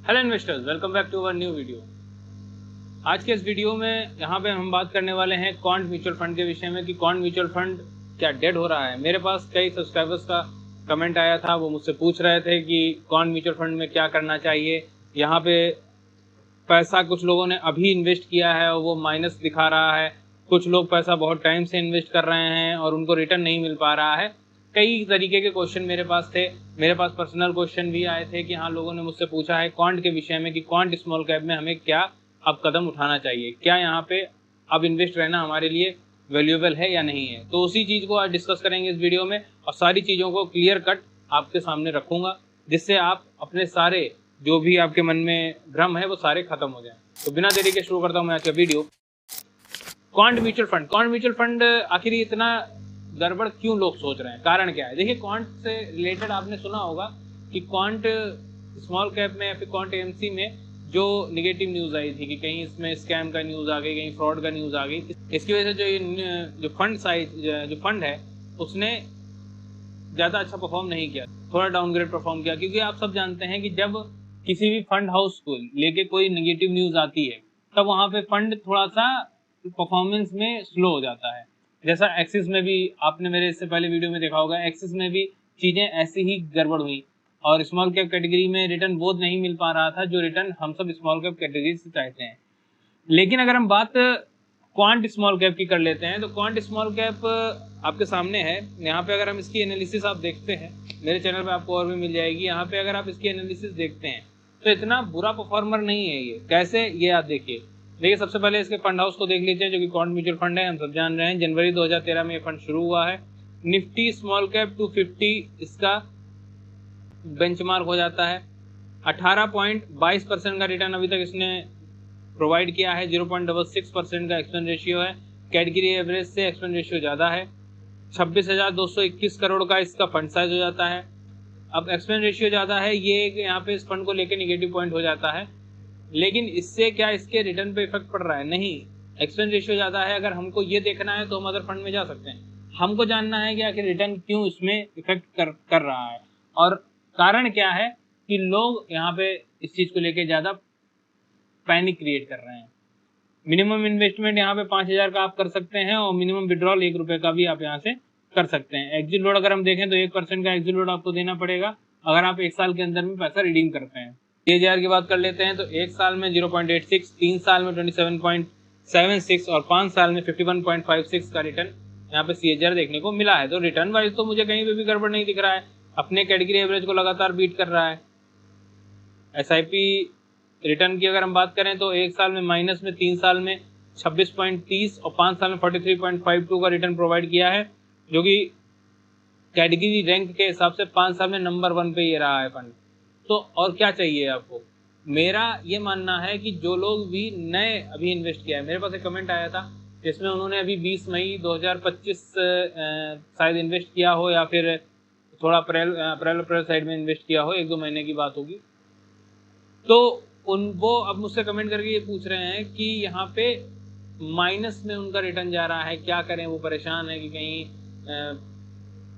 Hello investors, welcome back to our new video. आज के इस वीडियो में यहाँ पे हम बात करने वाले हैं क्वांट म्यूचुअल फंड के विषय में कि क्वांट म्यूचुअल फंड क्या डेड हो रहा है। मेरे पास कई सब्सक्राइबर्स का कमेंट आया था, वो मुझसे पूछ रहे थे कि क्वांट म्यूचुअल फंड में क्या करना चाहिए। यहाँ पे पैसा कुछ लोगों ने अभी इन्वेस्ट किया है और वो माइनस दिखा रहा है, कुछ लोग पैसा बहुत टाइम से इन्वेस्ट कर रहे हैं और उनको रिटर्न नहीं मिल पा रहा है। कई तरीके के क्वेश्चन मेरे पास थे। मेरे पास पर्सनल क्वेश्चन भी आए थे कि हाँ, लोगों ने मुझसे पूछा है क्वांट के विषय में कि क्वांट स्मॉल कैप में हमें क्या अब कदम उठाना चाहिए, क्या यहाँ पे अब इन्वेस्ट रहना हमारे लिए वैल्यूएबल है या नहीं है। तो उसी चीज़ को आज डिस्कस करेंगे इस वीडियो में और सारी चीज़ों को क्लियर कट आपके सामने रखूँगा, जिससे आप अपने सारे जो भी आपके मन में भ्रम है वो सारे खत्म हो जाए। तो बिना देरी के शुरू करता हूँ मैं आज का वीडियो। क्वांट म्यूचुअल फंड आखिर इतना गड़बड़ क्यों लोग सोच रहे हैं, कारण क्या है। देखिए, क्वांट से रिलेटेड आपने सुना होगा कि क्वांट स्मॉल कैप में या फिर क्वांट एएमसी में जो निगेटिव न्यूज़ आई थी कि कहीं इसमें स्कैम का न्यूज़ आ गई, कहीं फ्रॉड का न्यूज़ आ गई। इसकी वजह से जो फंड है उसने ज़्यादा अच्छा परफॉर्म नहीं किया, थोड़ा डाउनग्रेड परफॉर्म किया। क्योंकि आप सब जानते हैं कि जब किसी भी फंड हाउस को लेके कोई निगेटिव न्यूज़ आती है तब वहाँ पे फंड थोड़ा सा परफॉर्मेंस में स्लो हो जाता है। जैसा एक्सिस में भी आपने मेरे इससे पहले वीडियो में देखा होगा, एक्सिस में भी चीज़ें ऐसी ही गड़बड़ हुई और स्मॉल कैप कैटेगरी में रिटर्न बहुत नहीं मिल पा रहा था जो रिटर्न हम सब स्मॉल कैप कैटेगरी से चाहते हैं। लेकिन अगर हम बात क्वांट स्मॉल कैप की कर लेते हैं तो क्वांट स्मॉल कैप आपके सामने है। यहाँ पे अगर हम इसकी एनालिसिस आप देखते हैं, मेरे चैनल पे आपको और भी मिल जाएगी। यहाँ पे अगर आप इसकी एनालिसिस देखते हैं तो इतना बुरा परफॉर्मर नहीं है ये। कैसे, ये आप देखिए सबसे पहले इसके फंड हाउस को देख लीजिए, जो कि क्वांट म्यूचुअल फंड है। हम सब जान रहे हैं जनवरी 2013 में ये फंड शुरू हुआ है। निफ्टी स्मॉल कैप 250 इसका बेंचमार्क हो जाता है। 18.22% का रिटर्न अभी तक इसने प्रोवाइड किया है। 0.66% का एक्सपेंस रेशियो है। कैटेगरी एवरेज से एक्सपेंस रेशियो ज़्यादा है। 26,221 करोड़ का इसका फंड साइज हो जाता है। अब एक्सपेंस रेशियो ज़्यादा है, ये यहाँ पे इस फंड को लेकर निगेटिव पॉइंट हो जाता है। लेकिन इससे क्या इसके रिटर्न पे इफेक्ट पड़ रहा है? नहीं। एक्सपेंस रेशियो ज़्यादा है, अगर हमको ये देखना है तो हम अदर फंड में जा सकते हैं। हमको जानना है कि आखिर रिटर्न क्यों इसमें इफेक्ट कर रहा है और कारण क्या है कि लोग यहाँ पे इस चीज़ को लेके ज़्यादा पैनिक क्रिएट कर रहे हैं। मिनिमम इन्वेस्टमेंट यहाँ पे 5,000 का आप कर सकते हैं और मिनिमम विड्रॉल 1 रुपये का भी आप यहाँ से कर सकते हैं। एग्जिट लोड अगर हम देखें तो 1% का एग्जिट लोड आपको देना पड़ेगा अगर आप 1 साल के अंदर में पैसा रिडीम करते हैं। CAGR की बात कर लेते हैं तो 1 साल में 0.86, 3 साल में 27.76 और 5 साल में 51.56 का रिटर्न यहाँ पे CAGR देखने को मिला है। तो रिटर्न वाइज तो मुझे कहीं पे भी गड़बड़ नहीं दिख रहा है, अपने कैटेगरी एवरेज को लगातार बीट कर रहा है। SIP रिटर्न की अगर हम बात करें तो 1 साल में माइनस में, 3 साल में 26.30 और 5 साल में 43.52 का रिटर्न प्रोवाइड किया है, जो कि कैटेगरी रैंक के हिसाब से 5 साल में नंबर 1 पे ये रहा है फंड। तो और क्या चाहिए आपको। मेरा ये मानना है कि जो लोग भी नए अभी इन्वेस्ट किया है, मेरे पास एक कमेंट आया था जिसमें उन्होंने अभी 20 मई 2025 शायद इन्वेस्ट किया हो या फिर थोड़ा अप्रैल साइड में इन्वेस्ट किया हो, 1-2 महीने की बात होगी। तो वो अब मुझसे कमेंट करके ये पूछ रहे हैं कि यहाँ पे माइनस में उनका रिटर्न जा रहा है, क्या करें। वो परेशान है कि कहीं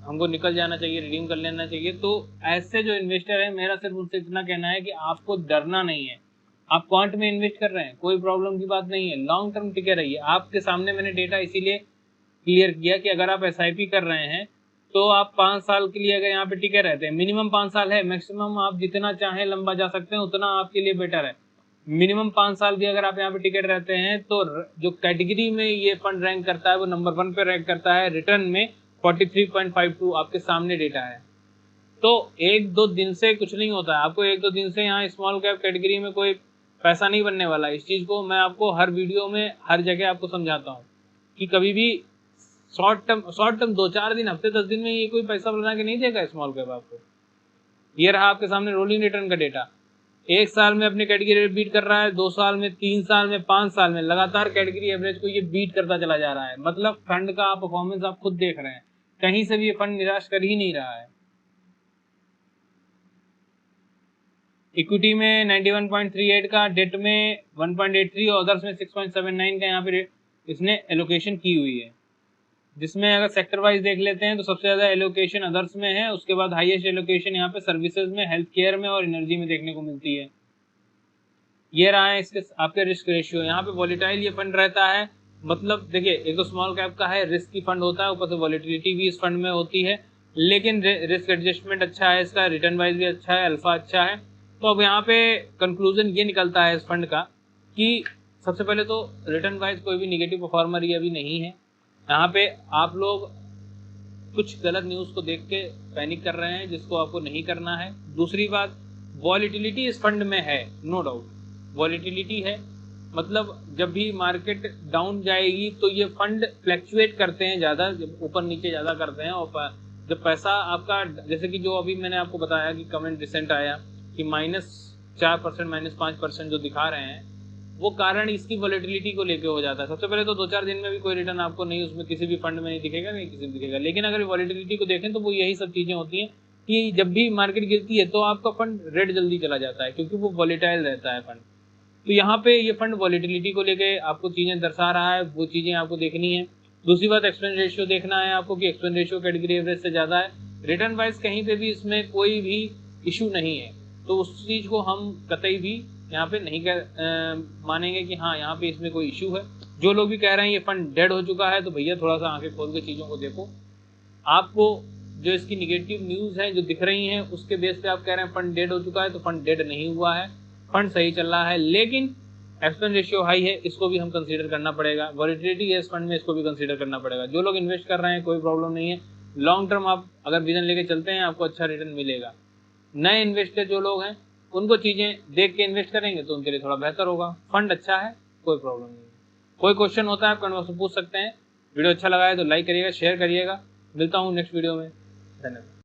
हमको निकल जाना चाहिए, रिडीम कर लेना चाहिए। तो ऐसे जो इन्वेस्टर है, मेरा सिर्फ उनसे इतना कहना है कि आपको डरना नहीं है। आप क्वांट में इन्वेस्ट कर रहे हैं, कोई प्रॉब्लम की बात नहीं है, लॉन्ग टर्म टिके रहिए। आपके सामने मैंने डेटा इसीलिए क्लियर किया कि अगर आप SIP कर रहे हैं तो आप 5 साल के लिए अगर यहाँ पे टिके रहते हैं, मिनिमम 5 साल है, मैक्सिमम आप जितना चाहें लंबा जा सकते हैं, उतना आपके लिए बेटर है। मिनिमम 5 साल भी अगर आप यहाँ पे टिकट रहते हैं तो जो कैटेगरी में ये फंड रैंक करता है वो नंबर 1 पे रैंक करता है। रिटर्न में 43.52 आपके सामने डेटा है। तो 1-2 दिन से कुछ नहीं होता है। आपको 1-2 दिन से यहाँ स्मॉल कैप कैटेगरी में कोई पैसा नहीं बनने वाला। इस चीज़ को मैं आपको हर वीडियो में हर जगह आपको समझाता हूँ कि कभी भी शॉर्ट टर्म 2-4 दिन, हफ्ते 10 दिन में ये कोई पैसा बना के नहीं देगा स्मॉल कैप आपको। ये रहा आपके सामने रोलिंग रिटर्न का डेटा। 1 साल में अपने कैटेगरी बीट कर रहा है, 2 साल में, 3 साल में, 5 साल में लगातार कैटेगरी एवरेज को ये बीट करता चला जा रहा है। मतलब फंड का परफॉर्मेंस आप खुद देख रहे हैं, कहीं से भी ये फंड निराश कर ही नहीं रहा है। इक्विटी में 91.38 का, डेट में 1.83 और अदर्स में 6.79 का यहाँ पे इसने एलोकेशन की हुई है। जिसमें अगर सेक्टर वाइज देख लेते हैं तो सबसे ज़्यादा एलोकेशन अदर्स में है, उसके बाद हाईएस्ट एलोकेशन यहाँ पे सर्विसेज में, हेल्थ केयर में और एनर्जी में देखने को मिलती है। ये रहा है इसके आपके रिस्क रेशियो। यहाँ पे वॉलेटाइल ये फंड रहता है, मतलब देखिए एक तो स्मॉल कैप का है, रिस्क की फंड होता है, ऊपर से वॉलेटिलिटी भी इस फंड में होती है, लेकिन रिस्क एडजस्टमेंट अच्छा है इसका, रिटर्न वाइज भी अच्छा है, अल्फा अच्छा है। तो अब यहाँ पे कंक्लूजन ये निकलता है इस फंड का कि सबसे पहले तो रिटर्न वाइज कोई भी निगेटिव परफॉर्मर ये अभी नहीं है। यहाँ पे आप लोग कुछ गलत न्यूज़ को देख के पैनिक कर रहे हैं, जिसको आपको नहीं करना है। दूसरी बात, वॉलेटिलिटी इस फंड में है, नो डाउट वॉलेटिलिटी है, मतलब जब भी मार्केट डाउन जाएगी तो ये फंड फ्लैक्चुएट करते हैं ज़्यादा, ऊपर नीचे ज़्यादा करते हैं। और जब पैसा आपका, जैसे कि जो अभी मैंने आपको बताया कि कमेंट रिसेंट आया कि -4% -5% जो दिखा रहे हैं, वो कारण इसकी वॉलेटिलिटी को लेके हो जाता है। सबसे पहले तो 2-4 दिन में भी कोई रिटर्न आपको नहीं, उसमें किसी भी फंड में नहीं दिखेगा, नहीं किसी में दिखेगा। लेकिन अगर वॉलेटिलिटी को देखें तो वो यही सब चीज़ें होती हैं कि जब भी मार्केट गिरती है तो आपका फंड रेड जल्दी चला जाता है, क्योंकि वो वॉलेटाइल रहता है फंड। तो यहाँ पे ये फंड वॉलेटिलिटी को लेके आपको चीज़ें दर्शा रहा है, वो चीज़ें आपको देखनी है। दूसरी बात, एक्सपेंस रेशियो देखना है आपको कि एक्सपेंस रेशियो कैटेगरी एवरेज से ज़्यादा है। रिटर्न वाइज कहीं पे भी इसमें कोई भी इशू नहीं है, तो उस चीज़ को हम कतई भी यहाँ पे नहीं मानेंगे कि हाँ यहाँ पे इसमें कोई इशू है। जो लोग भी कह रहे हैं ये फंड डेड हो चुका है, तो भैया थोड़ा सा आंखें खोल के चीज़ों को देखो। आपको जो इसकी निगेटिव न्यूज़ है जो दिख रही हैं उसके बेस पे आप कह रहे हैं फंड डेड हो चुका है, तो फंड डेड नहीं हुआ है, फंड सही चल रहा है, लेकिन एक्सपेंस रेशियो हाई है, इसको भी हम कंसीडर करना पड़ेगा। वॉलेटिलिटी है इस फंड में, इसको भी कंसीडर करना पड़ेगा। जो लोग इन्वेस्ट कर रहे हैं कोई प्रॉब्लम नहीं है, लॉन्ग टर्म आप अगर विजन लेके चलते हैं आपको अच्छा रिटर्न मिलेगा। नए इन्वेस्टर जो लोग हैं उनको चीज़ें देख के इन्वेस्ट करेंगे तो उनके लिए थोड़ा बेहतर होगा। फंड अच्छा है, कोई प्रॉब्लम नहीं है। कोई क्वेश्चन होता है आप कमेंट बॉक्स में पूछ सकते हैं। वीडियो अच्छा लगा है तो लाइक करिएगा, शेयर करिएगा। मिलता हूँ नेक्स्ट वीडियो में, धन्यवाद।